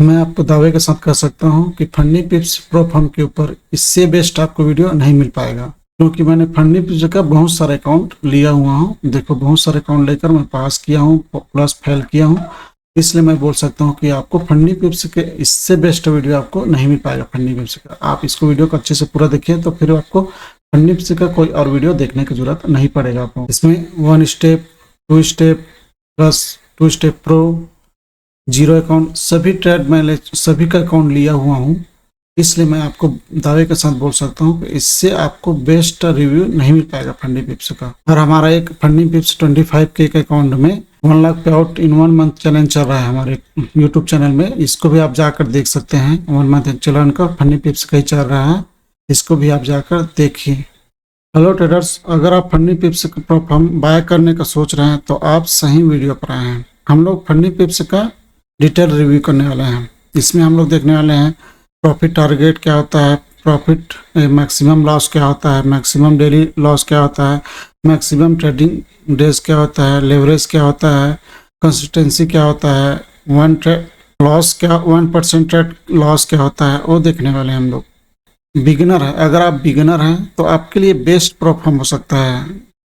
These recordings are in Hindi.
मैं आपको दावे के साथ कह सकता हूं कि फंडी पिप्स प्रो फर्म के ऊपर इससे बेस्ट आपको वीडियो नहीं मिल पाएगा, क्योंकि मैंने फंडी पिप्स का बहुत सारे अकाउंट लिया हुआ हूं। देखो, बहुत सारे अकाउंट लेकर मैं पास किया हूं, प्लस फेल किया हूं। इसलिए मैं बोल सकता हूं कि आपको फंडी पिप्स के इससे बेस्ट वीडियो आपको नहीं मिल पाएगा। फंडी पिप्स का आप इसको वीडियो को अच्छे से पूरा देखिए, तो फिर आपको फंडी पिप्स का कोई और वीडियो देखने की जरूरत नहीं पड़ेगा आपको। इसमें 1 step, 2 step plus 2 step pro, zero account, सभी ट्रेड मैं सभी का अकाउंट लिया हुआ हूं। इसलिए मैं आपको दावे के साथ बोल सकता हूं कि इससे आपको बेस्ट रिव्यू नहीं मिल पाएगा फंडी पिप्स का। और हमारा एक फंडी पिप्स 25K के अकाउंट में 1 लाख पे आउट इन 1 मंथ चैलेंज चल रहा है हमारे यूट्यूब चैनल में। इसको भी आप जाकर देख सकते हैं। 1 मंथ चैलेंज का फंडी पिप्स का ही चल रहा है, इसको भी आप जाकर देखिए। हेलो ट्रेडर्स, अगर आप फंडी पिप्स का प्रोफार्म बाय करने का सोच रहे हैं तो आप सही वीडियो पर आए हैं। हम लोग फंडी पिप्स का डिटेल रिव्यू करने वाले हैं। इसमें हम लोग देखने वाले हैं प्रॉफिट टारगेट क्या होता है, प्रॉफिट मैक्सिमम लॉस क्या होता है, मैक्सिमम डेली लॉस क्या होता है, मैक्सिमम ट्रेडिंग डेज क्या होता है, लेवरेज क्या होता है, कंसिस्टेंसी क्या होता है, 1% ट्रेड लॉस क्या होता है, वो देखने वाले हैं हम लोग। बिगिनर है, अगर आप बिगिनर हैं तो आपके लिए बेस्ट प्रोफार्म हो सकता है,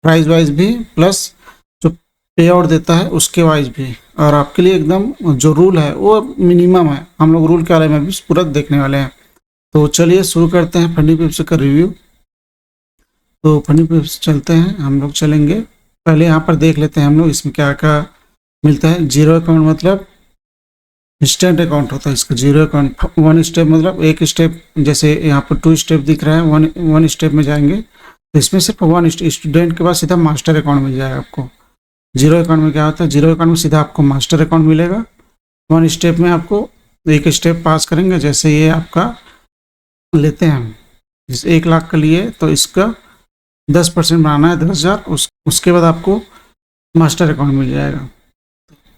प्राइस वाइज भी प्लस जो पे आउट देता है उसके वाइज भी। और आपके लिए एकदम जो रूल है वो मिनिमम है। हम लोग रूल के बारे में भी पूरा देखने वाले हैं। तो चलिए शुरू करते हैं फंडी पिप्स का रिव्यू। तो फंडी पिप्स चलते हैं, हम लोग चलेंगे। पहले यहाँ पर देख लेते हैं हम लोग इसमें क्या क्या मिलता है। जीरो अकाउंट मतलब इंस्टेंट अकाउंट होता है इसका। जीरो अकाउंट 1 स्टेप मतलब एक स्टेप, जैसे यहाँ पर 2 स्टेप दिख रहा है, 1 स्टेप में जाएंगे तो इसमें सिर्फ 1 स्टूडेंट के बाद सीधा मास्टर अकाउंट मिल जाएगा आपको। जीरो अकाउंट में क्या होता है, जीरो अकाउंट में सीधा आपको मास्टर अकाउंट मिलेगा। 1 स्टेप में आपको एक स्टेप पास करेंगे, जैसे ये आपका लेते हैं हम, जिस 1 लाख का लिए तो इसका 10% बनाना है, 10,000। उसके बाद आपको मास्टर अकाउंट मिल जाएगा।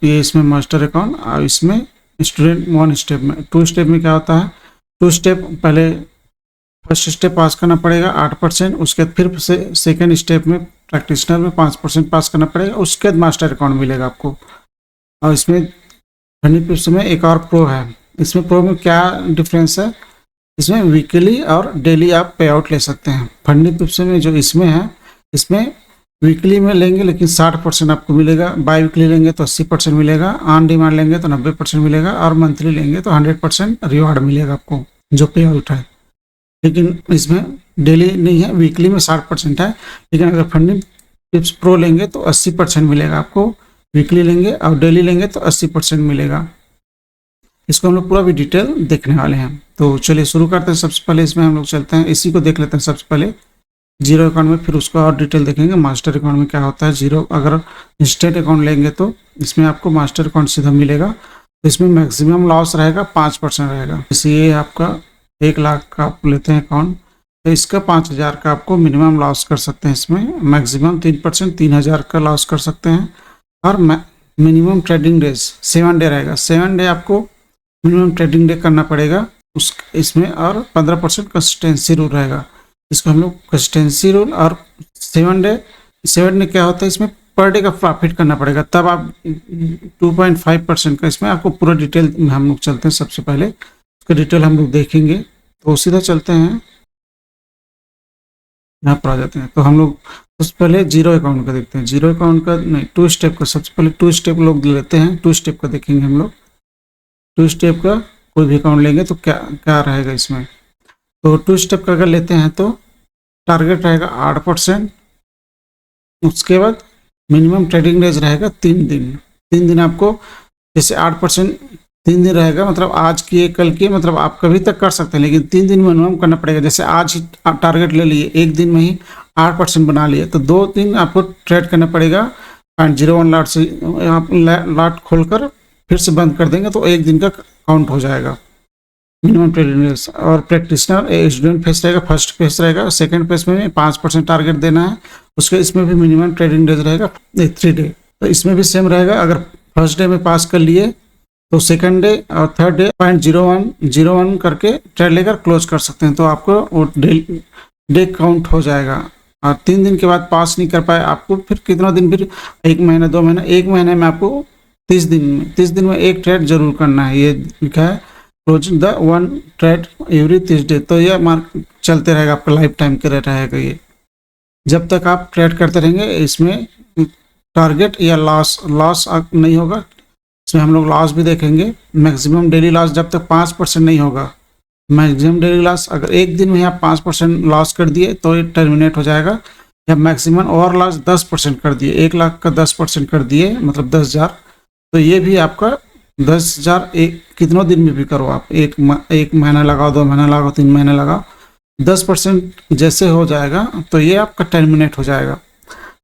ये इसमें मास्टर अकाउंट। और इसमें स्टूडेंट 1 स्टेप में, 2 स्टेप में क्या होता है, 2 स्टेप पहले फर्स्ट स्टेप पास करना पड़ेगा 8%, उसके बाद फिर से सेकेंड स्टेप में प्रैक्टिशनर में 5% पास करना पड़ेगा, उसके बाद मास्टर अकाउंट मिलेगा आपको। और इसमें फंडी पिप्स में एक और प्रो है। इसमें प्रो में क्या डिफरेंस है, इसमें वीकली और डेली आप पे आउट ले सकते हैं। फंडी पिप्स में जो इसमें है, इसमें वीकली में लेंगे लेकिन 60% आपको मिलेगा, बाई वीकली लेंगे तो 80% मिलेगा, ऑन डिमांड लेंगे तो 90% मिलेगा, और मंथली लेंगे तो 100% रिवार्ड मिलेगा आपको जो पे आउट है। लेकिन इसमें डेली नहीं है, वीकली में 60% है। लेकिन अगर फंडी पिप्स प्रो लेंगे तो 80% मिलेगा आपको, वीकली लेंगे और डेली लेंगे तो 80% मिलेगा। इसको हम लोग पूरा भी डिटेल देखने वाले हैं। तो चलिए शुरू करते हैं। सबसे पहले इसमें हम लोग चलते हैं, इसी को देख लेते हैं सबसे पहले जीरो अकाउंट में, फिर उसका और डिटेल देखेंगे। मास्टर अकाउंट में क्या होता है, जीरो अगर इंस्टेंट अकाउंट लेंगे तो इसमें आपको मास्टर अकाउंट सीधा मिलेगा। तो इसमें मैक्सिमम लॉस रहेगा 5% रहेगा। इसलिए आपका 1 लाख का आप लेते हैं अकाउंट तो इसका 5,000 का आपको मिनिमम लॉस कर सकते हैं। इसमें मैक्सिमम 3%, 3,000 का लॉस कर सकते हैं। और मिनिमम ट्रेडिंग डेज 7 डे रहेगा, 7 डे आपको मिनिमम ट्रेडिंग डे करना पड़ेगा इसमें। और 15% कंसिस्टेंसी रूल रहेगा। इसको हम लोग कंसिस्टेंसी रूल और 7 डे क्या होता है, इसमें पर डे का प्रॉफिट करना पड़ेगा, तब आप 2.5% का इसमें आपको पूरा डिटेल में हम लोग चलते हैं। सबसे पहले उसका डिटेल हम लोग देखेंगे, तो सीधा चलते हैं यहाँ पर आ जाते हैं। तो हम लोग सबसे पहले जीरो अकाउंट का देखते हैं। जीरो अकाउंट का नहीं, 2 स्टेप का। सबसे पहले 2 स्टेप लोग लेते हैं, 2 स्टेप का देखेंगे हम लोग। 2 स्टेप का कोई भी अकाउंट लेंगे तो क्या क्या रहेगा इसमें। तो 2 स्टेप का अगर लेते हैं तो टारगेट रहेगा 8%। उसके बाद मिनिमम ट्रेडिंग डेज रहेगा 3 दिन। 3 दिन आपको, जैसे 8% 3 दिन रहेगा, मतलब आज किए कल किए, मतलब आप कभी तक कर सकते हैं, लेकिन 3 दिन मिनिमम करना पड़ेगा। जैसे आज ही आप टारगेट ले लिए, 1 दिन में ही 8% बना लिए, तो 2 दिन आपको ट्रेड करना पड़ेगा। 0.01 लाट से आप लाट खोलकर फिर से बंद कर देंगे तो 1 दिन का काउंट हो जाएगा मिनिमम ट्रेडिंग डेज। और प्रैक्टिशनर स्टूडेंट फेस रहेगा, फर्स्ट फेस रहेगा, सेकंड फेस में 5% टारगेट देना है। उसके इसमें भी मिनिमम ट्रेडिंग डेज रहेगा 3 डे। तो इसमें भी सेम रहेगा, अगर फर्स्ट डे में पास कर लिए तो सेकंड डे और थर्ड डे 0.01 करके ट्रेड लेकर क्लोज कर सकते हैं, तो आपको वो डे काउंट हो जाएगा। और 3 दिन के बाद पास नहीं कर पाए आपको, फिर कितना दिन, फिर 1 महीना 2 महीना, 1 महीने में आपको 30 दिन में एक ट्रेड जरूर करना है, ये लिखा है close the one trade every 30 day. तो ये मार्क चलते रहेगा, आपका लाइफ टाइम के रहेगा ये, जब तक आप ट्रेड करते रहेंगे। इसमें टारगेट या लॉस नहीं होगा, इसमें हम लोग लॉस भी देखेंगे। मैक्सिमम डेली लॉस जब तक 5% नहीं होगा, मैक्सिमम डेली लॉस अगर एक दिन में आप 5% लॉस कर दिए तो ये टर्मिनेट हो जाएगा। या मैक्सिमम ओवर लॉस 10% कर दिए, 1 लाख का 10% कर दिए मतलब 10,000, तो ये भी आपका 10,000 एक कितनों दिन में भी करो आप, एक महीना लगाओ, 2 महीना लगाओ, 3 महीने लगाओ, 10% जैसे हो जाएगा तो ये आपका टर्मिनेट हो जाएगा।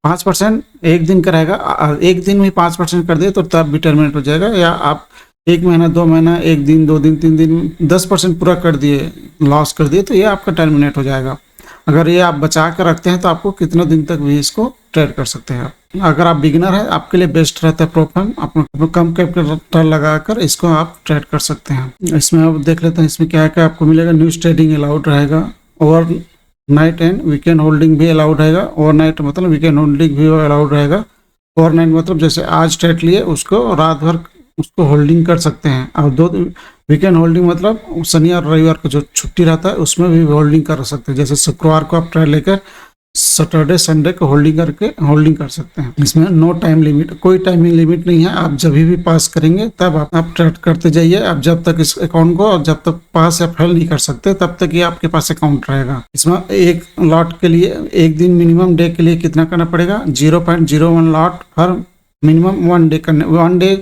5% एक दिन का रहेगा, एक दिन में 5% कर दिए तो तब भी टर्मिनेट हो जाएगा। या आप 1 महीना, 2 महीना, 1 दिन, 2 दिन, 3 दिन 10% पूरा कर दिए, लॉस कर दिए, तो ये आपका टर्मिनेट हो जाएगा। अगर ये आप बचा कर रखते हैं तो आपको कितने दिन तक भी इसको ट्रेड कर सकते हैं। अगर आप बिगिनर है, आपके लिए बेस्ट रहता है प्रोफाइल, आप कम कैपिटल लगाकर इसको आप ट्रेड कर सकते हैं। इसमें आप देख लेते हैं इसमें क्या क्या आपको मिलेगा। न्यूज ट्रेडिंग अलाउड रहेगा, over night and weekend holding भी अलाउड रहेगा। ओवरनाइट मतलब वीकेंड होल्डिंग भी अलाउड रहेगा। ओवरनाइट मतलब जैसे आज ट्रेड लिए उसको रात भर उसको होल्डिंग कर सकते हैं। और 2 वीकेंड होल्डिंग मतलब शनि और रविवार को जो छुट्टी रहता है उसमें भी होल्डिंग कर सकते हैं। जैसे शुक्रवार को आप ट्रेड लेकर सैटरडे संडे को होल्डिंग कर सकते हैं। इसमें नो टाइम लिमिट, कोई टाइमिंग लिमिट नहीं है। आप जब भी पास करेंगे तब आप ट्रेड करते जाइए। आप जब तक इस अकाउंट को जब तक पास या फेल नहीं कर सकते तब तक ये आपके पास अकाउंट रहेगा। इसमें एक लॉट के लिए एक दिन मिनिमम डे के लिए कितना करना पड़ेगा, 0.01 lot for minimum 1 day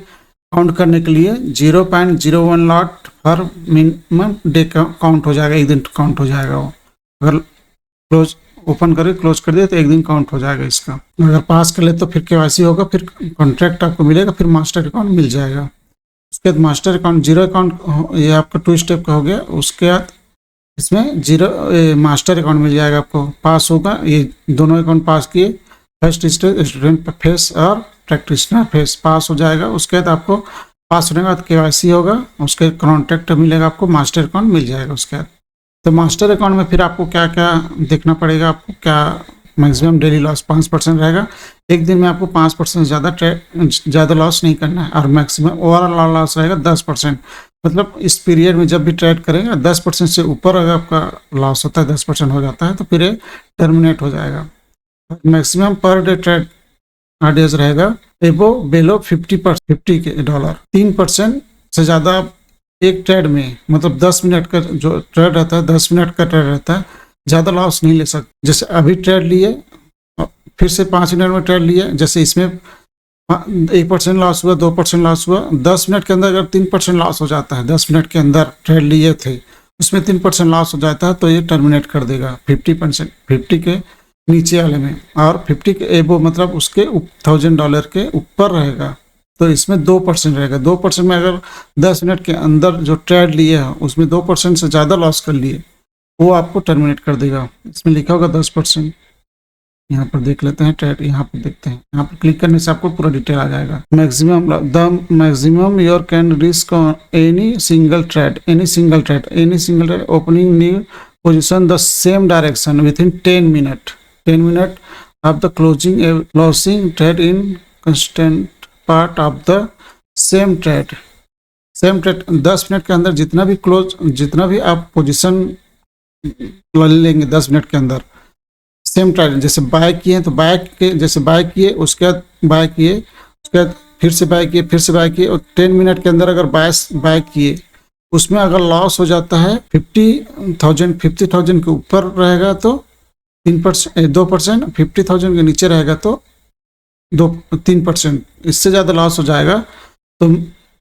count करने के लिए 0.01 lot for minimum day count हो जाएगा, एक दिन काउंट हो जाएगा। वो अगर क्लोज ओपन करके क्लोज कर दिए तो एक दिन काउंट हो जाएगा इसका। अगर पास कर ले तो फिर केवाईसी होगा, फिर कॉन्ट्रैक्ट आपको मिलेगा, फिर मास्टर अकाउंट मिल जाएगा। उसके बाद मास्टर अकाउंट, जीरो अकाउंट ये आपका 2 स्टेप का हो गया। उसके बाद इसमें मास्टर अकाउंट मिल जाएगा आपको, पास होगा। ये दोनों अकाउंट पास किए, फर्स्ट स्टेज स्टूडेंट फेस और प्रैक्टिशनर फेस पास हो जाएगा। उसके बाद आपको पास होने के बाद केवाईसी होगा, उसके कॉन्ट्रैक्ट मिलेगा, आपको मास्टर अकाउंट मिल जाएगा। उसके बाद तो मास्टर अकाउंट में फिर आपको क्या क्या देखना पड़ेगा, आपको क्या मैक्सिमम डेली लॉस 5% रहेगा। एक दिन में आपको 5% ज़्यादा लॉस नहीं करना है। और मैक्सिमम ओवरऑल लॉस रहेगा 10%। मतलब इस पीरियड में जब भी ट्रेड करेंगे 10% से ऊपर अगर आपका लॉस होता है, 10% हो जाता है तो फिर ये टर्मिनेट हो जाएगा। Maximum per day trade RDS रहेगा एबो बेलो $50 3% से ज़्यादा एक ट्रेड में, मतलब 10 मिनट का जो ट्रेड रहता है, 10 मिनट का ट्रेड रहता है, ज़्यादा लॉस नहीं ले सकते। जैसे अभी ट्रेड लिए फिर से 5 मिनट में ट्रेड लिए, जैसे इसमें 1% लॉस हुआ, 2% लॉस हुआ, 10 मिनट के अंदर अगर 3% लॉस हो जाता है, 10 मिनट के अंदर ट्रेड लिए थे उसमें 3% लॉस हो जाता है तो ये टर्मिनेट कर देगा 50%, 50 के नीचे वाले में। और 50 के एबो मतलब उसके $1,000 के ऊपर रहेगा तो इसमें 2% रहेगा। 2% में अगर 10 मिनट के अंदर जो ट्रेड लिए है उसमें 2% से ज़्यादा लॉस कर लिए, वो आपको टर्मिनेट कर देगा। इसमें लिखा होगा 10%। यहाँ पर देख लेते हैं ट्रेड, यहाँ पर देखते हैं, यहाँ पर क्लिक करने से आपको पूरा डिटेल आ जाएगा। Maximum your can risk any single trade opening new position the same direction within 10 minute of the closing trade in constant part of the same trade 10 minute के अंदर जितना भी आप पोजीशन लेंगे 10 मिनट के अंदर सेम ट्रेड, जैसे बाय किए तो बाय किए उसके बाद बाय किए, उसके बाद फिर से बाय किए और 10 मिनट के अंदर अगर बाय किए उसमें अगर लॉस हो जाता है 50,000 के ऊपर रहेगा तो 2%, 50,000 के नीचे रहेगा तो 3%, इससे ज़्यादा लॉस हो जाएगा तो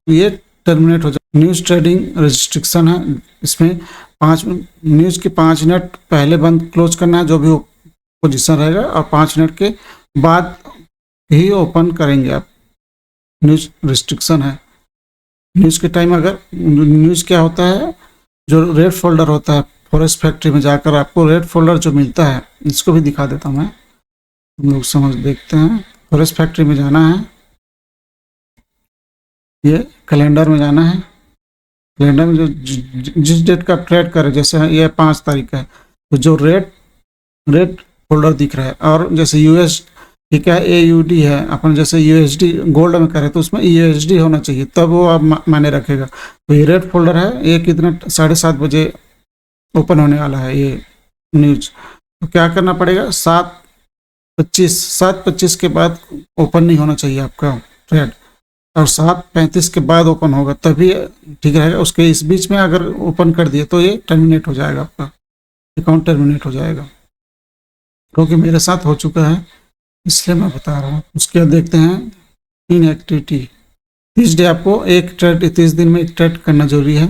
ये टर्मिनेट हो जाएगा। न्यूज़ ट्रेडिंग रेस्ट्रिक्शन है, इसमें न्यूज़ के 5 मिनट पहले बंद क्लोज करना है जो भी पोजीशन रहेगा, और 5 मिनट के बाद ही ओपन करेंगे आप। न्यूज़ रिस्ट्रिक्शन है। न्यूज़ के टाइम अगर न्यूज़ क्या होता है, जो रेड फोल्डर होता है फॉरेस्ट फैक्ट्री में जाकर आपको रेड फोल्डर जो मिलता है, इसको भी दिखा देता हूँ मैं, हम लोग समझ देखते हैं। फॉरेस्ट फैक्ट्री में जाना है, ये कैलेंडर में जाना है। कैलेंडर में जो जिस डेट का ट्रेड करे, जैसे ये 5 तारीख है तो जो रेड फोल्डर दिख रहा है, और जैसे ठीक है, AUD है, अपन जैसे USD गोल्ड में करें तो उसमें USD होना चाहिए, तब वो आप मायने रखेगा। तो ये रेड फोल्डर है, ये कितना 7:30 बजे ओपन होने वाला है ये न्यूज। तो क्या करना पड़ेगा, 7:25 के बाद ओपन नहीं होना चाहिए आपका ट्रेड, और 7:35 के बाद ओपन होगा तभी ठीक रहेगा। उसके इस बीच में अगर ओपन कर दिए तो ये टर्मिनेट हो जाएगा, आपका अकाउंट टर्मिनेट हो जाएगा, क्योंकि मेरे साथ हो चुका है इसलिए मैं बता रहा हूँ। उसके बाद देखते हैं इनएक्टिविटी। 30 डे आपको एक ट्रेड, 30 दिन में एक ट्रेड करना जरूरी है।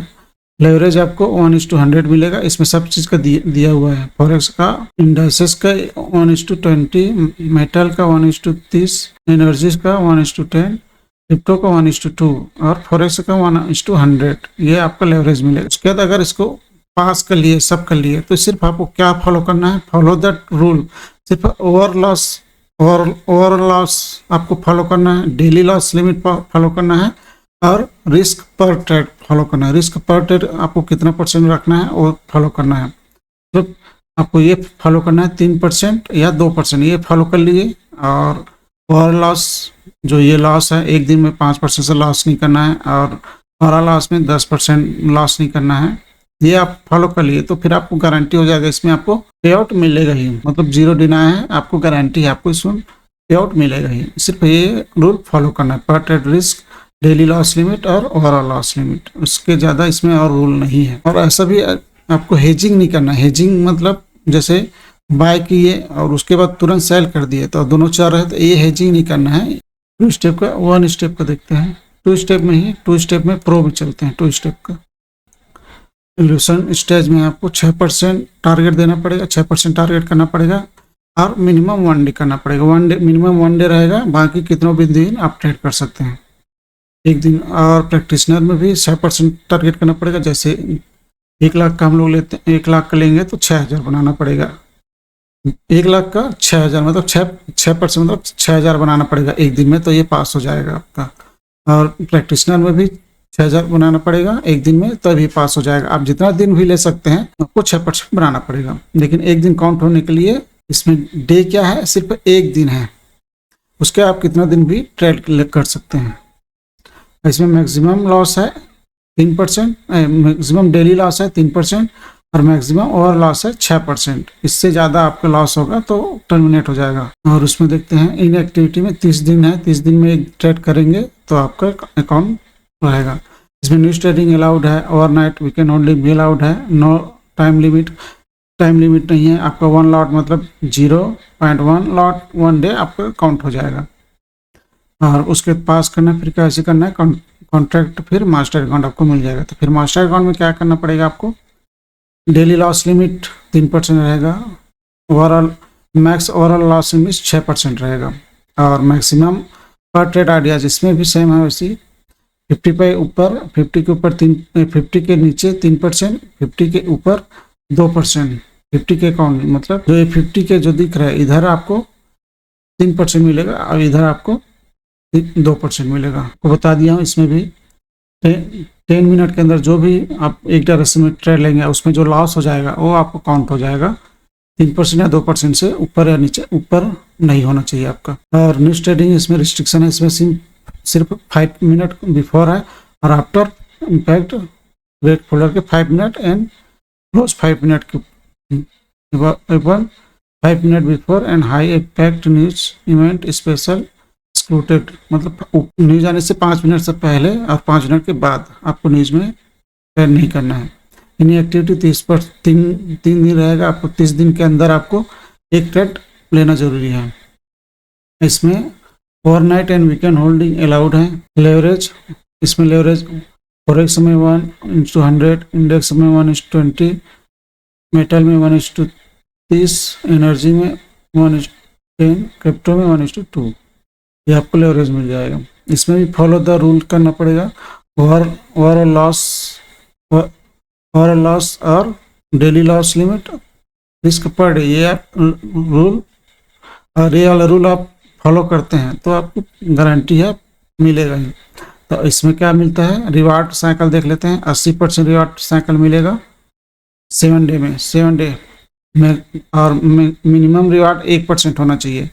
लेवरेज आपको 1:100 मिलेगा, इसमें सब चीज़ का दिया हुआ है। फॉरेक्स का, इंडाइसेस का 1:20, मेटल का 1:30, एनर्जीज का 1:10, क्रिप्टो का 1:2 और फॉरेक्स का 1:100। ये आपका लेवरेज मिलेगा। उसके बाद अगर इसको पास कर लिए, सब कर लिए, तो सिर्फ आपको क्या फॉलो करना है, फॉलो दैट रूल। सिर्फ ओवर लॉस आपको फॉलो करना है, डेली लॉस लिमिट फॉलो करना है, और रिस्क पर ट्रेड फॉलो करना है। रिस्क पर ट्रेड आपको कितना % रखना है वो फॉलो करना है। तो आपको ये फॉलो करना है 3% या 2%, ये फॉलो कर लीजिए। और ओवर लॉस, जो ये लॉस है, एक दिन में 5% से लॉस नहीं करना है, और ओवरऑल लॉस में 10% लॉस नहीं करना है। ये आप फॉलो कर लिए तो फिर आपको गारंटी हो जाएगा, इसमें आपको पे आउट मिलेगा ही, मतलब 0 डिनाय है, आपको गारंटी है, आपको इसमें पे आउट मिलेगा ही। सिर्फ ये रूल फॉलो करना है, पर trade risk, daily loss limit और ओवरऑल लॉस लिमिट, उसके ज़्यादा इसमें और रूल नहीं है। और ऐसा भी आपको हेजिंग नहीं करना है। हेजिंग मतलब जैसे बाय किए और उसके बाद तुरंत सेल कर दिए तो दोनों चल रहे, तो ये हेजिंग नहीं करना है। 2 स्टेप का, 1 स्टेप का देखते हैं। 2 स्टेप में ही, 2 स्टेप में प्रो में चलते हैं। 2 स्टेप का इवोल्यूशन स्टेज में आपको 6% टारगेट देना पड़ेगा, 6% टारगेट करना पड़ेगा, और मिनिमम 1 डे करना पड़ेगा। 1 डे मिनिमम, 1 डे रहेगा, बाकी कितनों भी दिन आप ट्रेड कर सकते हैं एक दिन। और प्रैक्टिशनर में भी 6% टारगेट करना पड़ेगा। जैसे 1 लाख का हम लोग लेते हैं, 1 लाख का लेंगे तो 6,000 बनाना पड़ेगा। 1 लाख का 6,000 मतलब 6% मतलब 6,000 बनाना पड़ेगा एक दिन में, तो ये पास हो जाएगा आपका। और प्रैक्टिशनर में भी 6,000 बनाना पड़ेगा एक दिन में, तभी पास हो जाएगा। आप जितना दिन भी ले सकते हैं, आपको 6% बनाना पड़ेगा, लेकिन एक दिन काउंट होने के लिए इसमें डे क्या है, सिर्फ एक दिन है, उसके आप कितना दिन भी ट्रेड कर सकते हैं। इसमें मैक्सिमम लॉस है 3%, मैक्सिमम डेली लॉस है 3%, और मैक्सिमम ओवर लॉस है 6%। इससे ज़्यादा आपका लॉस होगा तो टर्मिनेट हो जाएगा। और उसमें देखते हैं इनएक्टिविटी में 30 दिन है, 30 दिन में एक ट्रेड करेंगे तो आपका अकाउंट रहेगा। इसमें न्यूज ट्रेडिंग अलाउड है, ओवरनाइट वीकेंड होल्डिंग भी अलाउड है, no time limit, time limit नहीं है। आपका 1 लॉट मतलब 0.1 लॉट 1 डे आपका काउंट हो जाएगा। और उसके पास करना, फिर कैसे करना है, कॉन्ट्रैक्ट, फिर मास्टर अकाउंट आपको मिल जाएगा। तो फिर मास्टर अकाउंट में क्या करना पड़ेगा आपको, डेली लॉस लिमिट 3% रहेगा, overall max overall loss limit 6% रहेगा, और मैक्सिमम पर ट्रेड आइडियाज इसमें भी सेम है वैसी। 50 पे ऊपर, 50 के ऊपर 50 के नीचे 3%, 50 के ऊपर 2%। 50 के अकाउंट मतलब जो ये 50 के जो दिख रहा है, इधर आपको 3% मिलेगा और इधर आपको 2% मिलेगा। आपको बता दिया हूँ, इसमें भी 10 मिनट के अंदर जो भी आप एक डायरेक्शन में ट्रेड लेंगे उसमें जो लॉस हो जाएगा वो आपको काउंट हो जाएगा। 3% या 2% से ऊपर या नीचे, ऊपर नहीं होना चाहिए आपका। और न्यूज ट्रेडिंग इसमें रिस्ट्रिक्शन है, इसमें सिर्फ 5 मिनट बिफोर है और आफ्टर इम्पैक्ट रेड फोल्डर के 5 मिनट एंड क्लोज 5 मिनट के 5 minute before and high impact news event special excluded, मतलब न्यूज आने से 5 मिनट से पहले और 5 मिनट के बाद आपको न्यूज में ट्रेड नहीं करना है। इन्हीं एक्टिविटी 3 दिन रहेगा, आपको 30 दिन के अंदर आपको एक ट्रेड लेना जरूरी है। इसमें overnight and weekend holding allowed है। लेवरेज, इसमें लेवरेज फॉरेक्स में 1:100, इंडेक्स में 1:20, मेटल में 1:30, एनर्जी में 1:10, क्रिप्टो में 1:2, ये आपको लेवरेज मिल जाएगा। इसमें भी फॉलो द रूल करना पड़ेगा। ओवरऑल लॉस और daily loss limit, risk per day, ये आप रूल और ये वाला रूल आप फॉलो करते हैं तो आपको गारंटी है मिलेगा ही। तो इसमें क्या मिलता है, रिवार्ड साइकिल देख लेते हैं। 80% रिवार्ड साइकिल मिलेगा 7 डे में, 7 डे में, और मिनिमम रिवार्ड 1% होना चाहिए।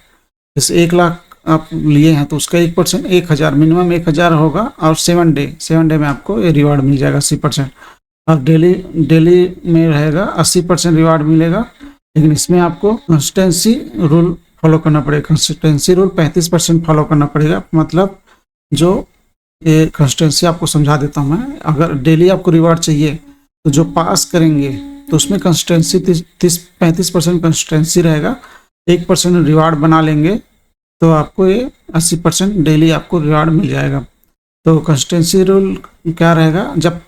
जैसे 1 लाख आप लिए हैं तो उसका 1%, 1,000 मिनिमम 1,000 होगा और 7 डे में आपको ये रिवार्ड मिल जाएगा 80%। और डेली डेली में रहेगा 80% रिवार्ड मिलेगा। लेकिन इसमें आपको कंसिस्टेंसी रूल फॉलो करना पड़ेगा। कंसिस्टेंसी रूल 35% फॉलो करना पड़ेगा। मतलब जो ये कंसिस्टेंसी आपको समझा देता हूँ मैं। अगर डेली आपको रिवार्ड चाहिए तो जो पास करेंगे तो उसमें कंसिस्टेंसी 35% कंसिस्टेंसी रहेगा। 1% रिवार्ड बना लेंगे तो आपको ये 80% डेली आपको रिवार्ड मिल जाएगा। तो कंसिस्टेंसी रूल क्या रहेगा, जब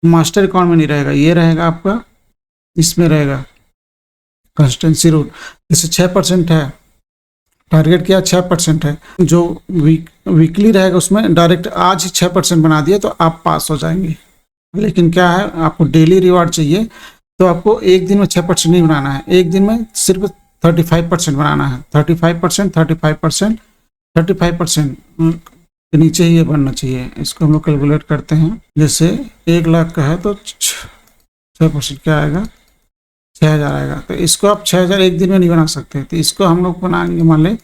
मास्टर अकाउंट में नहीं रहेगा, ये रहेगा आपका, इसमें रहेगा कंसिस्टेंसी रूल। जैसे 6% है, टारगेट किया 6% है, जो वीकली रहेगा उसमें डायरेक्ट आज ही 6% बना दिया तो आप पास हो जाएंगे। लेकिन क्या है, आपको डेली रिवार्ड चाहिए तो आपको एक दिन में 6% नहीं बनाना है, एक दिन में सिर्फ 35% बनाना है। 35% 35% 35% के नीचे ही ये बनना चाहिए। इसको हम लोग कैलकुलेट करते हैं। जैसे 1 लाख का है तो 6% क्या आएगा, 6,000 आएगा। तो इसको आप 6,000 एक दिन में नहीं बना सकते, तो इसको हम लोग बनाएंगे, मान लें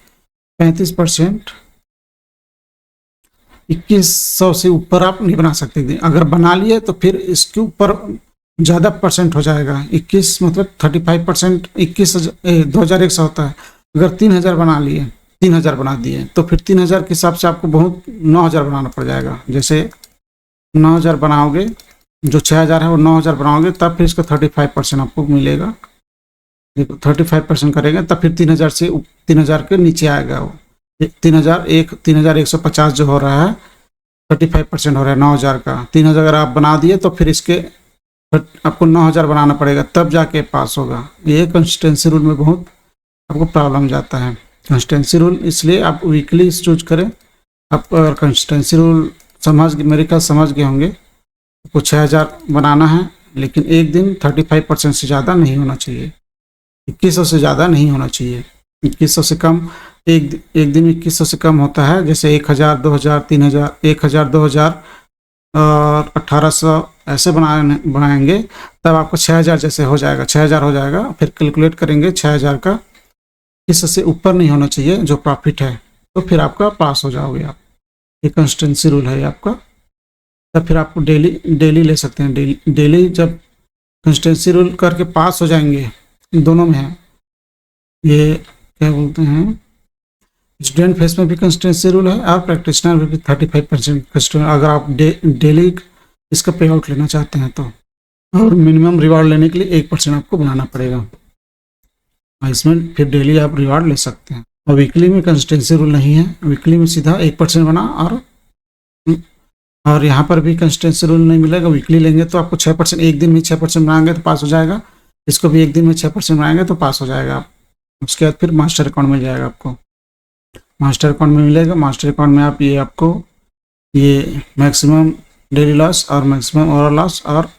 35%, 2100 से ऊपर आप नहीं बना सकते। अगर बना लिए तो फिर इसके ऊपर ज़्यादा परसेंट हो जाएगा। 21 मतलब 35%, 21,100 होता है। अगर 3,000 बना लिए, 3,000 बना दिए तो फिर 3,000 के हिसाब से आपको बहुत 9,000 बनाना पड़ जाएगा। जैसे 9,000 बनाओगे, जो 6,000 है वो 9,000 बनाओगे, तब फिर इसका 35% आपको मिलेगा। देखो 35% करेंगे तब फिर 3,000 के नीचे आएगा वो। 3,150 जो हो रहा है, 35% हो रहा है 9,000 का। 3,000 अगर आप बना दिए तो फिर इसके आपको 9,000 बनाना पड़ेगा, तब जाके पास होगा। ये कंसिस्टेंसी रूल में बहुत आपको प्रॉब्लम जाता है। कंसिस्टेंसी रूल इसलिए आप वीकली चूज करें। आप अगर कंसिस्टेंसी रूल मेरे ख्याल समझ गए होंगे। आपको 6,000 बनाना है, लेकिन एक दिन 35% से ज़्यादा नहीं होना चाहिए। 2100 से ज़्यादा नहीं होना चाहिए। 2100 से कम, एक दिन 2100 से कम होता है। जैसे 1,000, 2,000, 3,000, 1,000, 2,000 और 1,800 ऐसे बनाएंगे तब आपको 6,000 जैसे हो जाएगा, 6,000 हो जाएगा। फिर कैलकुलेट करेंगे 6,000 का, इससे ऊपर नहीं होना चाहिए जो प्रॉफिट है, तो फिर आपका पास हो जाओगे आप। ये कंसिस्टेंसी रूल है आपका। तब फिर आपको डेली ले सकते हैं। डेली जब कंसिस्टेंसी रूल करके पास हो जाएंगे, दोनों में है, ये क्या बोलते हैं, स्टूडेंट फेस में भी कंसिस्टेंसी रूल है और प्रैक्टिशनर में भी 35% अगर आप डेली इसका पे आउट लेना चाहते हैं तो। और मिनिमम रिवार्ड लेने के लिए 1% आपको बनाना पड़ेगा। इसमें फिर डेली आप रिवार्ड ले सकते हैं। और वीकली में कंसिस्टेंसी रूल नहीं है, वीकली में सीधा 1% बना। और यहाँ पर भी कंसिस्टेंसी रूल नहीं मिलेगा। वीकली लेंगे तो आपको 6%, एक दिन में 6% बनाएंगे तो पास हो जाएगा। इसको भी एक दिन में 6% बनाएंगे तो पास हो जाएगा आप। उसके बाद फिर मास्टर अकाउंट मिल जाएगा आपको। मास्टर अकाउंट में मिलेगा। मास्टर अकाउंट में आप आपको ये मैक्सिमम डेली लॉस और मैक्सिमम ओवरऑल लॉस और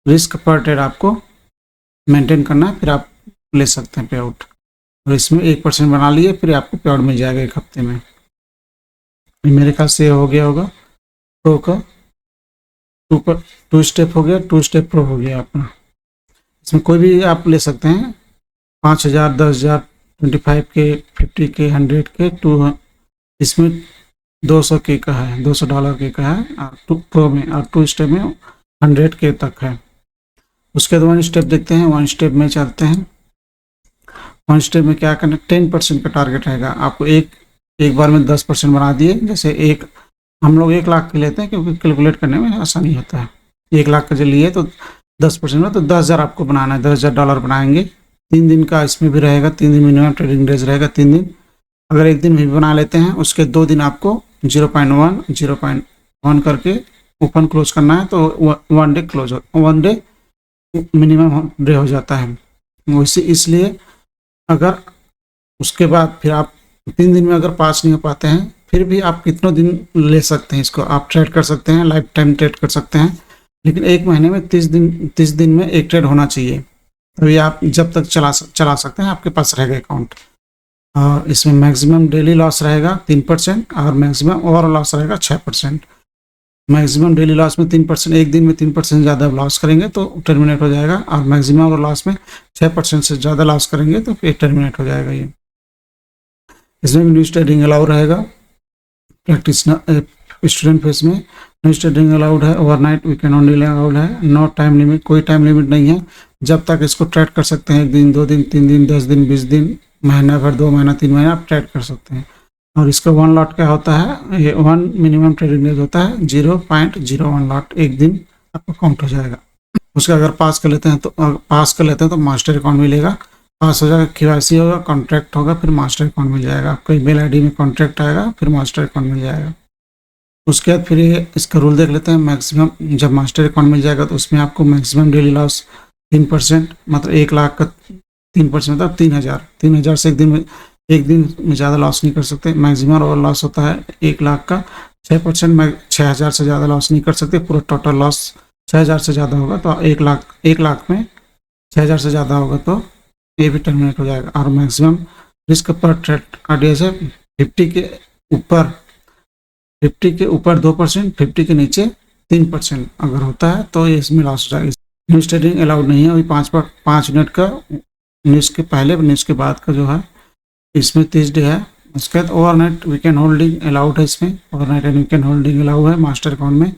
रिस्क पर ट्रेड आपको मेंटेन करना है, फिर आप ले सकते हैं पे आउट। और इसमें 1% बना लिए, फिर आपको पे आउट मिल जाएगा 1 हफ्ते में। मेरे ख्याल से हो गया होगा प्रो का। 2 स्टेप हो गया, 2 स्टेप प्रो हो गया अपना। इसमें कोई भी आप ले सकते हैं, 5,000, 10,000, 25K, 50K, 100K, 2। इसमें 200K का है, $200 का है और प्रो में, और 2 स्टेप में 100K तक है। उसके बाद 1 स्टेप देखते हैं। 1 स्टेप में चलते हैं। 1 स्टेप में क्या करना, 10% का टारगेट रहेगा आपको। एक बार में 10% बना दिए। जैसे हम लोग 1 लाख के लेते हैं क्योंकि कैलकुलेट करने में आसानी होता है। 1 लाख का जो लिए तो 10% में तो 10,000 आपको बनाना है, $10,000 बनाएंगे। 3 दिन का इसमें भी रहेगा, 3 दिन मिनिमम ट्रेडिंग डेज रहेगा, 3 दिन। अगर एक दिन भी बना लेते हैं, उसके 2 दिन आपको 0.1 करके ओपन क्लोज करना है, तो 1 day close 1 day minimum day हो जाता है। वैसे इसलिए अगर उसके बाद फिर आप 3 दिन में अगर पास नहीं हो पाते हैं, फिर भी आप कितनों दिन ले सकते हैं, इसको आप ट्रेड कर सकते हैं, लाइफ टाइम ट्रेड कर सकते हैं। लेकिन 1 महीने में 30 दिन में 1 ट्रेड होना चाहिए, तभी आप जब तक चला सकते हैं, आपके पास रहेगा अकाउंट। और इसमें मैक्सिमम डेली लॉस रहेगा 3% और मैक्सिमम ओवरऑल लॉस रहेगा 6%। मैक्सिमम डेली लॉस में 3%, एक दिन में 3% ज़्यादा लॉस करेंगे तो टर्मिनेट हो जाएगा। और मैक्सिमम और लॉस में 6% से ज़्यादा लॉस करेंगे तो फिर टर्मिनेट हो जाएगा ये। इसमें भी न्यू ट्रेडिंग अलाउ रहेगा। प्रैक्टिस स्टूडेंट फेस में न्यू ट्रेडिंग अलाउड है, ओवरनाइट वीकेंड ओनली अलाउड है, नो टाइम लिमिट, कोई टाइम लिमिट नहीं है, जब तक इसको ट्रेड कर सकते हैं, 1 दिन 2 दिन 3 दिन 10 दिन 20 दिन, महीना भर 2 महीना 3 महीना आप ट्रेड कर सकते हैं। और इसका 1 लॉट क्या होता है, ये 1 मिनिमम ट्रेडिंग डेज होता है, 0.01 लॉट एक दिन आपको काउंट हो जाएगा। उसका अगर पास कर लेते हैं तो मास्टर अकाउंट मिलेगा, पास हो जाएगा, KYC होगा, कॉन्ट्रैक्ट होगा, फिर मास्टर अकाउंट मिल जाएगा आपको। ईमेल आईडी में कॉन्ट्रैक्ट आएगा, फिर मास्टर अकाउंट मिल जाएगा। उसके बाद फिर ये इसका रूल देख लेते हैं। मैक्सिमम जब मास्टर अकाउंट मिल जाएगा तो उसमें आपको मैक्सिमम डेली लॉस 3%, मतलब 1 लाख का 3% मतलब 3,000 से एक दिन में ज़्यादा लॉस नहीं कर सकते। मैक्सिमम और लॉस होता है 1 लाख का 6%, 6,000 से ज़्यादा लॉस नहीं कर सकते। पूरा टोटल लॉस 6,000 से ज़्यादा होगा तो 1 लाख में 6,000 से ज़्यादा होगा तो ये भी टर्मिनेट हो जाएगा। और मैक्सिमम रिस्क पर ट्रेड RDS है 50 के ऊपर 2%, 50 के नीचे 3% अगर होता है तो ये इसमें लॉस हो जाएगा। न्यूज़ ट्रेडिंग अलाउड नहीं है। अभी 5 मिनट का न्यूज़ के पहले न्यूज़ के बाद का जो है इसमें 30 डे है। उसके बाद ओवरनाइट वीकेंड होल्डिंग अलाउड है, इसमें overnight and weekend holding allowed है मास्टर अकाउंट में।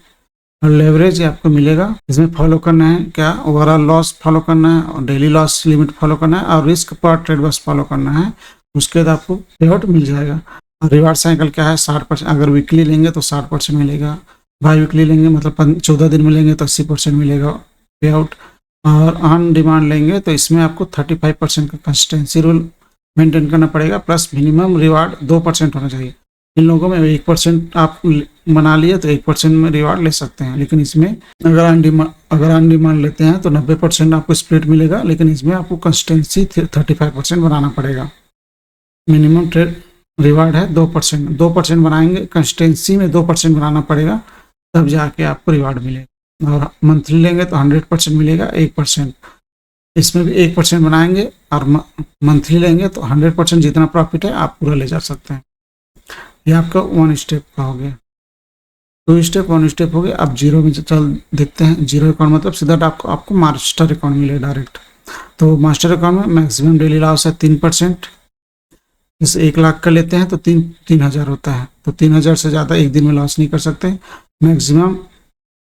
और लेवरेज आपको मिलेगा, इसमें फॉलो करना है क्या, ओवरऑल लॉस फॉलो करना है और डेली लॉस लिमिट फॉलो करना है और रिस्क पर ट्रेड बस फॉलो करना है। उसके बाद आपको पे आउट मिल जाएगा। और रिवार्ड साइकिल क्या है, 60%, अगर वीकली लेंगे तो 60% मिलेगा, बाई वीकली लेंगे मतलब 14 दिन मिलेंगे तो 80% मिलेगा पे आउट। और ऑन डिमांड लेंगे तो इसमें आपको 35% का कंसिस्टेंसी रूल मेंटेन करना पड़ेगा, प्लस मिनिमम रिवार्ड 2% होना चाहिए। इन लोगों में 1% आप बना लिए तो 1% में रिवार्ड ले सकते हैं, लेकिन इसमें अगर ऑन डिमांड लेते हैं तो 90% आपको स्प्लिट मिलेगा, लेकिन इसमें आपको कंसिस्टेंसी 35% बनाना पड़ेगा। मिनिमम ट्रेड रिवार्ड है 2% बनाएंगे, कंसिस्टेंसी में 2% बनाना पड़ेगा, तब जाके आपको रिवार्ड मिलेगा। और मंथली लेंगे तो 100% मिलेगा, 1%। इसमें भी 1% बनाएंगे और मंथली लेंगे तो 100% जितना प्रॉफिट है आप पूरा ले जा सकते हैं। ये आपका 1 स्टेप का हो गया। 2 स्टेप 1 स्टेप हो गया। अब जीरो में चल देखते हैं। जीरो अकाउंट मतलब सीधा आपको मास्टर अकाउंट मिले डायरेक्ट। तो मास्टर अकाउंट में मैक्सिमम डेली लॉस है 3%। जैसे 1 लाख का लेते हैं तो 3,000 होता है, तो 3,000 से ज़्यादा एक दिन में लॉस नहीं कर सकते।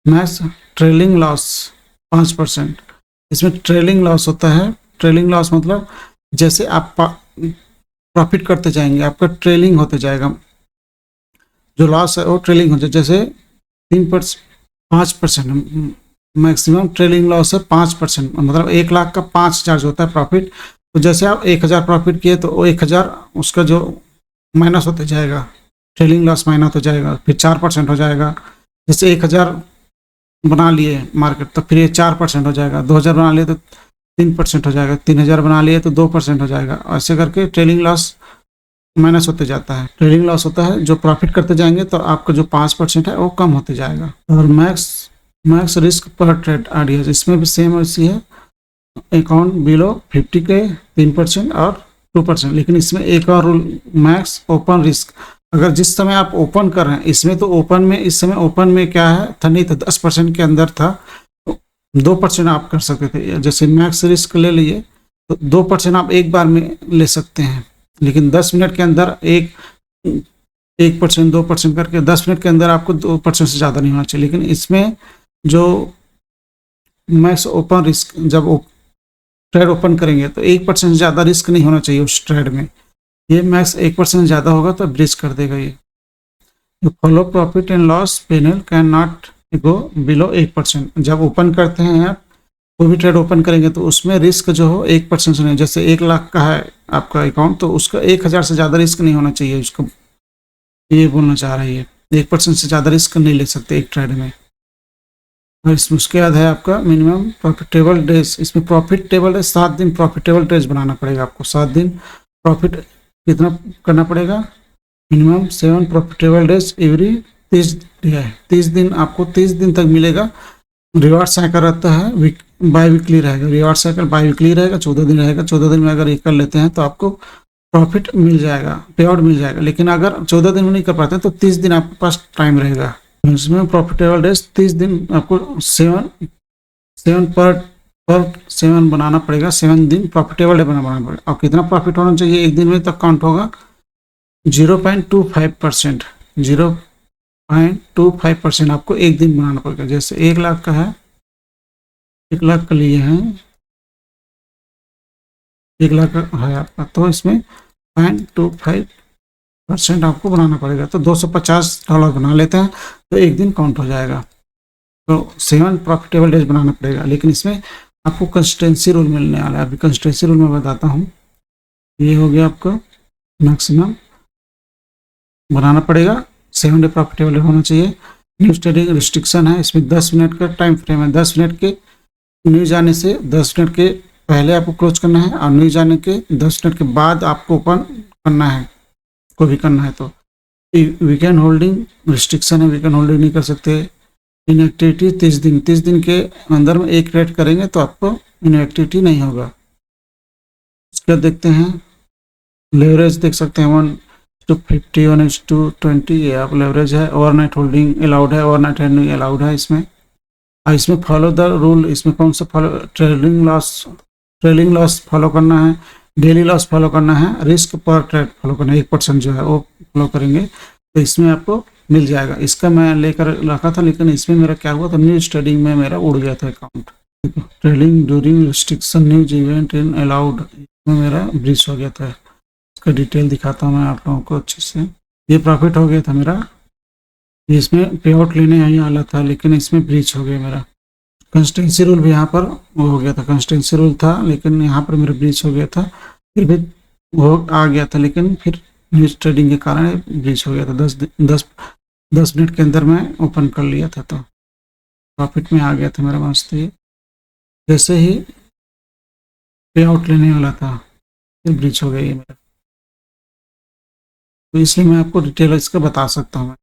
Max trailing loss 5%। इसमें ट्रेलिंग लॉस होता है। ट्रेलिंग लॉस मतलब जैसे आप प्रॉफिट करते जाएंगे आपका ट्रेलिंग होते जाएगा, जो लॉस है वो ट्रेलिंग हो जाए। जैसे 5% मैक्सिमम ट्रेलिंग लॉस है 5%, मतलब 1 लाख का 5,000 जो होता है प्रॉफिट। तो जैसे आप 1,000 प्रॉफिट किए तो वो 1,000 उसका जो माइनस होते जाएगा, ट्रेलिंग लॉस माइनस हो जाएगा, फिर 4% हो जाएगा। जैसे 1,000 बना लिए मार्केट तो फिर ये 4% हो जाएगा, 2,000 बना लिए तो 3% हो जाएगा, 3,000 बना लिए तो 2% हो जाएगा। ऐसे करके ट्रेलिंग लॉस माइनस होते जाता है। ट्रेलिंग लॉस होता है जो प्रॉफिट करते जाएंगे तो आपका जो 5% है वो कम होते जाएगा। और मैक्स रिस्क पर ट्रेड RDS इसमें भी सेम ऐसी है। अकाउंट बिलो 50 के 3% और 2%, लेकिन इसमें एक और रूल, मैक्स ओपन रिस्क। अगर जिस समय आप ओपन कर रहे हैं, इसमें तो ओपन में इस समय ओपन में क्या है था, नहीं था 10% के अंदर था, 2% आप कर सकते थे। जैसे मैक्स रिस्क ले लिए तो 2% आप एक बार में ले सकते हैं, लेकिन 10 मिनट के अंदर 1% 2% करके 10 मिनट के अंदर आपको 2% से ज़्यादा नहीं होना चाहिए। लेकिन इसमें जो मैक्स ओपन रिस्क, जब ट्रेड ओपन करेंगे तो 1% से ज़्यादा रिस्क नहीं होना चाहिए उस ट्रेड में। ये मैक्स 1% ज़्यादा होगा तो ब्रीच कर देगा। ये follow profit and loss panel can not go below 8%। जब ओपन करते हैं आप कोई भी ट्रेड ओपन करेंगे तो उसमें रिस्क जो हो 1% से नहीं। जैसे 1 लाख का है आपका अकाउंट तो उसका 1,000 से ज़्यादा रिस्क नहीं होना चाहिए उसको, ये बोलना चाह रही है। 1% से ज़्यादा रिस्क नहीं ले सकते एक ट्रेड में। और इसमें उसके बाद है आपका मिनिमम प्रॉफिटेबल डेज। इसमें प्रॉफिटेबल डेज 7 दिन प्रॉफिटेबल डेज बनाना पड़ेगा आपको। 7 दिन प्रॉफिट कितना करना पड़ेगा, minimum 7 profitable days every 30 day है। 30 दिन आपको 30 दिन तक मिलेगा। रिवार्ड साइकिल रहता है बाई वीकली रहेगा, रिवार्ड साइकिल बाई वीकली रहेगा, 14 दिन रहेगा। 14 दिन में अगर ये कर लेते हैं तो आपको प्रॉफिट मिल जाएगा, पे आउट मिल जाएगा। लेकिन अगर 14 दिन में नहीं कर पाते तो 30 दिन आपके पास टाइम रहेगा। इसमें प्रॉफिटेबल डेज 30 दिन आपको 7 पर 7 बनाना पड़ेगा। 7 दिन प्रॉफिटेबल डे बनाना पड़ेगा। और कितना प्रॉफिट होना चाहिए एक दिन में तब काउंट होगा, 0.25%, 0.25% आपको एक दिन बनाना पड़ेगा। जैसे 1 लाख का है, 1 लाख का लिए हैं, 1 लाख का है आपका, तो इसमें 0.25% आपको बनाना पड़ेगा। तो $250 बना लेते हैं तो एक दिन काउंट हो जाएगा। तो 7 प्रॉफिटेबल डेज बनाना पड़ेगा, लेकिन इसमें आपको कंसिस्टेंसी रूल मिलने वाला है। अभी कंसिस्टेंसी रूल मैं बताता हूँ। ये हो गया आपका मैक्सिमम बनाना पड़ेगा, 7 डे प्रॉफिटेबल होना चाहिए। न्यूज ट्रेडिंग रिस्ट्रिक्शन है, इसमें 10 मिनट का टाइम फ्रेम है। 10 मिनट के न्यूज आने से 10 मिनट के पहले आपको क्लोज करना है, और न्यूज आने के 10 मिनट के बाद आपको ओपन करना है, को भी करना है। तो वीकेंड होल्डिंग रिस्ट्रिक्शन है, वीकेंड होल्डिंग नहीं कर सकते। इनएक्टिविटी 30 दिन के अंदर में एक ट्रेड करेंगे तो आपको इनएक्टिविटी नहीं होगा। उसके बाद देखते हैं लेवरेज, देख सकते हैं 1:50, 1:20, ये आप लेवरेज है। ओवरनाइट होल्डिंग अलाउड है, ओवरनाइट होल्डिंग अलाउड है इसमें। इसमें फॉलो द रूल, इसमें कौन सा फॉलो, ट्रेलिंग लॉस फॉलो करना है, डेली लॉस फॉलो करना है, रिस्क पर ट्रेड फॉलो करना है, 1% जो है वो फॉलो करेंगे तो इसमें आपको मिल जाएगा। इसका मैं लेकर रखा था, लेकिन इसमें मेरा क्या हुआ था, न्यूज ट्रेडिंग में मेरा उड़ गया था account. Trading during restriction news event in allowed, इसमें मेरा ब्रीच हो गया था। इसका डिटेल दिखाता हूँ मैं आप लोगों को अच्छे से। ये प्रॉफिट हो गया था मेरा, इसमें पे आउट लेने यही वाला था, लेकिन इसमें ब्रीच हो गया मेरा। कंसिस्टेंसी रूल भी यहाँ पर वो हो गया था, कंसिस्टेंसी रूल था, लेकिन यहाँ पर मेरा ब्रीच हो गया था। फिर भी वो आ गया था, लेकिन फिर न्यूज ट्रेडिंग के कारण ब्रीच हो गया था। 10 मिनट के अंदर मैं ओपन कर लिया था, तो प्रॉफिट में आ गया था मेरा मस्त। ये जैसे ही पे आउट लेने वाला था फिर ब्रीच हो गया ये मेरा। तो इसलिए मैं आपको डिटेल इसका बता सकता हूँ।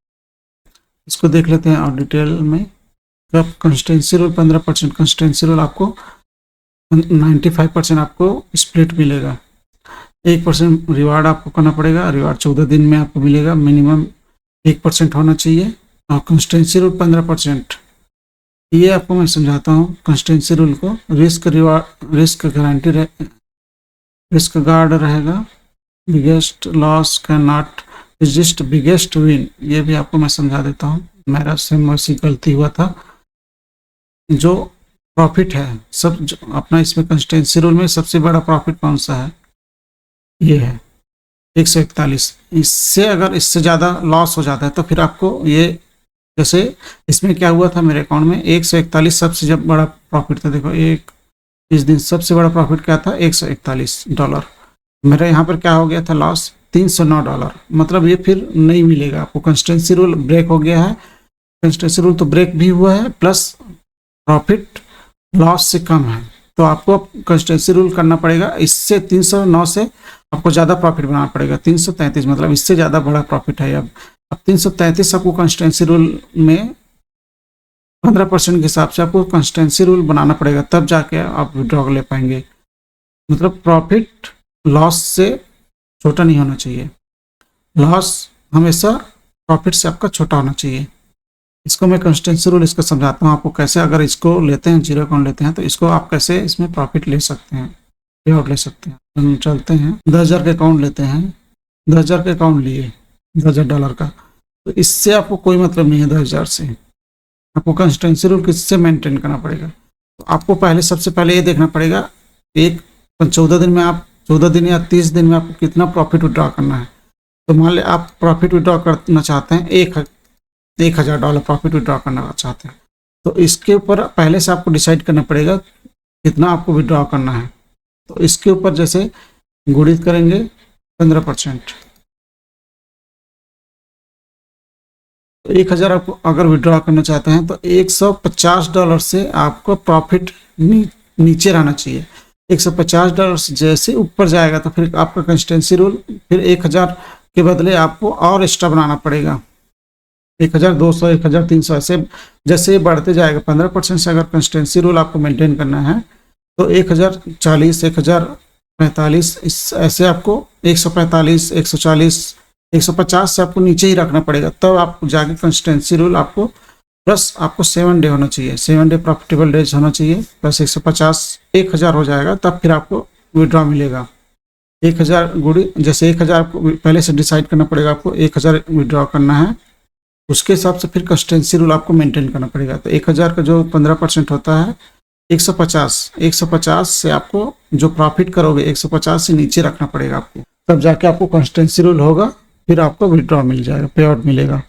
इसको देख लेते हैं और डिटेल में। अब कंसिस्टेंसी रूल 15%, कंसिस्टेंसी रूल आपको 95% आपको स्प्लिट मिलेगा। 1% रिवार्ड आपको करना पड़ेगा, रिवार्ड 14 दिन में आपको मिलेगा, मिनिमम 1% होना चाहिए। और कंसिस्टेंसी रूल 15%, ये आपको मैं समझाता हूँ कंसिस्टेंसी रूल को। रिस्क गारंटी रिस्क गार्ड रहेगा, biggest loss can not resist biggest win, ये भी आपको मैं समझा देता हूँ। मेरा सेम वैसी गलती हुआ था। जो प्रॉफिट है सब जो अपना इसमें कंसिस्टेंसी रूल में सबसे बड़ा प्रॉफिट कौन सा है, ये है 141। इससे अगर इससे ज़्यादा लॉस हो जाता है तो फिर आपको ये, जैसे इसमें क्या हुआ था मेरे अकाउंट में 141 सबसे जब बड़ा प्रॉफिट था। देखो एक इस दिन सबसे बड़ा प्रॉफिट क्या था, $141। मेरा यहाँ पर क्या हो गया था लॉस, $309। मतलब ये फिर नहीं मिलेगा आपको। कंसिस्टेंसी रूल ब्रेक हो गया है, कंसिस्टेंसी रूल तो ब्रेक भी हुआ है, प्लस प्रॉफिट लॉस से कम है। तो आपको कंसिस्टेंसी रूल करना पड़ेगा। इससे 309 से आपको ज़्यादा प्रॉफिट बनाना पड़ेगा। 333 मतलब इससे ज़्यादा बड़ा प्रॉफिट है। अब 333 आपको कंसिस्टेंसी रूल में 15% के हिसाब से आपको कंसिस्टेंसी रूल बनाना पड़ेगा, तब जाके आप विड्रॉ ले पाएंगे। मतलब प्रॉफिट लॉस से छोटा नहीं होना चाहिए, लॉस हमेशा प्रॉफिट से आपका छोटा होना चाहिए। इसको मैं कंसिस्टेंसी रूल इसको समझाता हूँ आपको कैसे। अगर इसको लेते हैं, जीरो अकाउंट लेते हैं, तो इसको आप कैसे इसमें प्रॉफिट ले सकते हैं, पे आउट ले सकते हैं। हम चलते हैं 10,000 के अकाउंट लेते हैं, 10,000 के अकाउंट लिए $10,000 का, तो इससे आपको कोई मतलब नहीं है। 10,000 से आपको कंसिस्टेंसी रूल किससे मेंटेन करना पड़ेगा, तो आपको पहले सबसे पहले ये देखना पड़ेगा एक 14 दिन में आप 14 दिन या 30 दिन में आपको कितना प्रॉफिट विड्रॉ करना है। तो मान लें आप प्रॉफिट विड्रॉ करना चाहते हैं, $1,000 प्रॉफिट विड्रॉ करना चाहते हैं, तो इसके ऊपर पहले से आपको डिसाइड करना पड़ेगा कितना आपको विड्रॉ करना है। तो इसके ऊपर जैसे गुणित करेंगे 15%, तो 1,000 आपको अगर विड्रॉ करना चाहते हैं तो $150 से आपको प्रॉफिट नीचे रहना चाहिए। $150 से जैसे ऊपर जाएगा तो फिर आपका कंसिस्टेंसी रूल फिर 1,000 के बदले आपको और एक्स्ट्रा बनाना पड़ेगा, 1,200, 1,300 ऐसे जैसे बढ़ते जाएगा। 15% से अगर कंसिस्टेंसी रूल आपको मेंटेन करना है तो 1,040, 1,045 ऐसे आपको 145, 140, 150 से आपको नीचे ही रखना पड़ेगा, तब आपको जाके कंसिस्टेंसी रूल आपको प्लस आपको 7 डे होना चाहिए, 7 डे प्रॉफिटेबल डेज होना चाहिए, प्लस 150, 1,000 हो जाएगा, तब फिर आपको विड्रॉ मिलेगा। 1000 गुड़ी, जैसे 1000 आपको पहले से डिसाइड करना पड़ेगा, आपको 1000 विड्रॉ करना है, उसके हिसाब से फिर कंसिस्टेंसी रूल आपको मेंटेन करना पड़ेगा। तो 1000 का जो 15% होता है 150 से आपको जो प्रॉफिट करोगे 150 से नीचे रखना पड़ेगा आपको, तब जाके आपको कंसिस्टेंसी रूल होगा, फिर आपको विड्रॉ मिल जाएगा, पे आउट मिलेगा।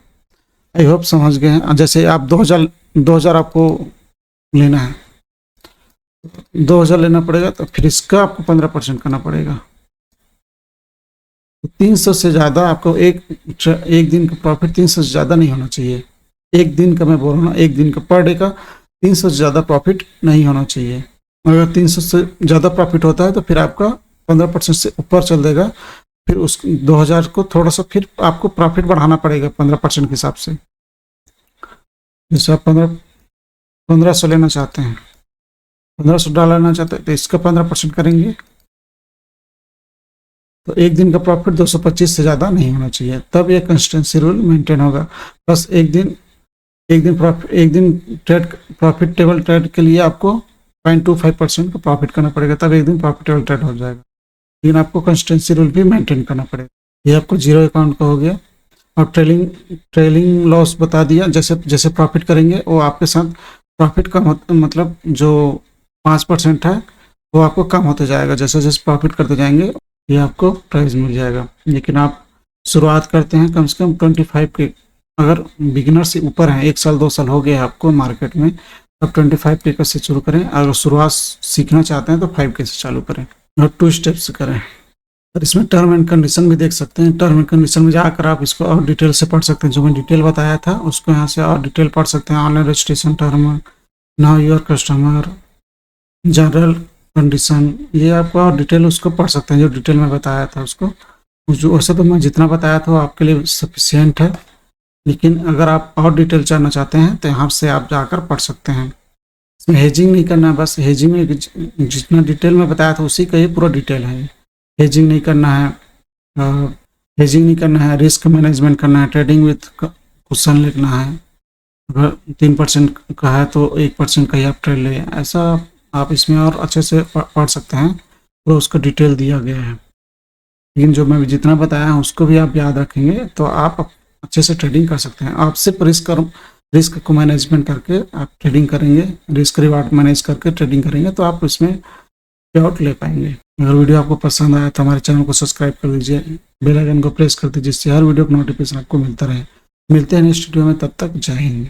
आई होप समझ गए हैं। जैसे आप 2000 आपको लेना है, 2000 लेना पड़ेगा, तो फिर इसका आपको 15% करना पड़ेगा। 300 से ज़्यादा आपको एक दिन का प्रॉफिट 300 से ज़्यादा नहीं होना चाहिए। एक दिन का मैं बोल रहा हूँ, एक दिन का पर डे का 300 से ज़्यादा प्रॉफिट नहीं होना चाहिए। अगर 300 से ज़्यादा प्रॉफिट होता है तो फिर आपका 15% से ऊपर चल देगा, फिर उस 2000 को थोड़ा सा फिर आपको प्रॉफिट बढ़ाना पड़ेगा 15% के हिसाब से। जैसे आप 1500 लेना चाहते हैं, 1500 डॉलर लेना चाहते हैं, तो इसका 15% करेंगे, तो एक दिन का प्रॉफिट 225 से ज़्यादा नहीं होना चाहिए, तब ये कंसिस्टेंसी रूल मेंटेन होगा। बस एक दिन ट्रेड प्रॉफिटेबल ट्रेड के लिए आपको 0.25% का प्रॉफिट करना पड़ेगा, तब एक दिन प्रॉफिटेबल ट्रेड हो जाएगा। लेकिन आपको कंसिस्टेंसी रूल भी मेंटेन करना पड़ेगा। ये आपको जीरो अकाउंट का हो गया। और ट्रेलिंग लॉस बता दिया, जैसे जैसे प्रॉफिट करेंगे वो आपके साथ प्रॉफिट का मतलब जो 5% है वो आपको कम होते जाएगा, जैसे जैसे प्रॉफिट करते जाएंगे ये आपको प्राइस मिल जाएगा। लेकिन आप शुरुआत करते हैं कम से कम 25 के, अगर बिगिनर से ऊपर हैं, 1 साल 2 साल हो गया आपको मार्केट में, तब 25 के से शुरू करें। अगर शुरुआत सीखना चाहते हैं तो 5 के से चालू करें और 2 स्टेप्स करें। और इसमें टर्म एंड कंडीशन भी देख सकते हैं। टर्म एंड कंडीशन में जाकर आप इसको और डिटेल से पढ़ सकते हैं। जो मैं डिटेल बताया था उसको यहाँ से और डिटेल पढ़ सकते हैं। Online registration term, now your customer, general condition, ये आपको और डिटेल उसको पढ़ सकते हैं जो डिटेल में बताया था उसको। वैसे तो मैं जितना बताया था वो आपके लिए सफिशियंट है, लेकिन अगर आप और डिटेल जानना चाहते हैं तो यहाँ से आप जाकर पढ़ सकते हैं। इसमें हेजिंग नहीं करना है, बस हेजिंग में जितना डिटेल में बताया था उसी का ही पूरा डिटेल है। हेजिंग नहीं करना है, हेजिंग नहीं करना है, रिस्क मैनेजमेंट करना है, ट्रेडिंग विथ क्वेश्चन लिखना है। अगर 3% का है तो 1% का ही आप ट्रेड ले, ऐसा आप इसमें और अच्छे से पढ़ सकते हैं। पूरा उसका डिटेल दिया गया है। लेकिन जो मैं जितना बताया है उसको भी आप याद रखेंगे तो आप अच्छे से ट्रेडिंग कर सकते हैं। आप सिर्फ रिस्क को मैनेजमेंट करके आप ट्रेडिंग करेंगे, रिस्क रिवार्ड मैनेज करके ट्रेडिंग करेंगे तो आप इसमें पे आउट ले पाएंगे। अगर वीडियो आपको पसंद आया तो हमारे चैनल को सब्सक्राइब कर दीजिए, बेल आइकन को प्रेस कर दीजिए, जिससे हर वीडियो का नोटिफिकेशन आपको मिलता रहे। मिलते हैं नेक्स्ट वीडियो में, तब तक जय हिंद।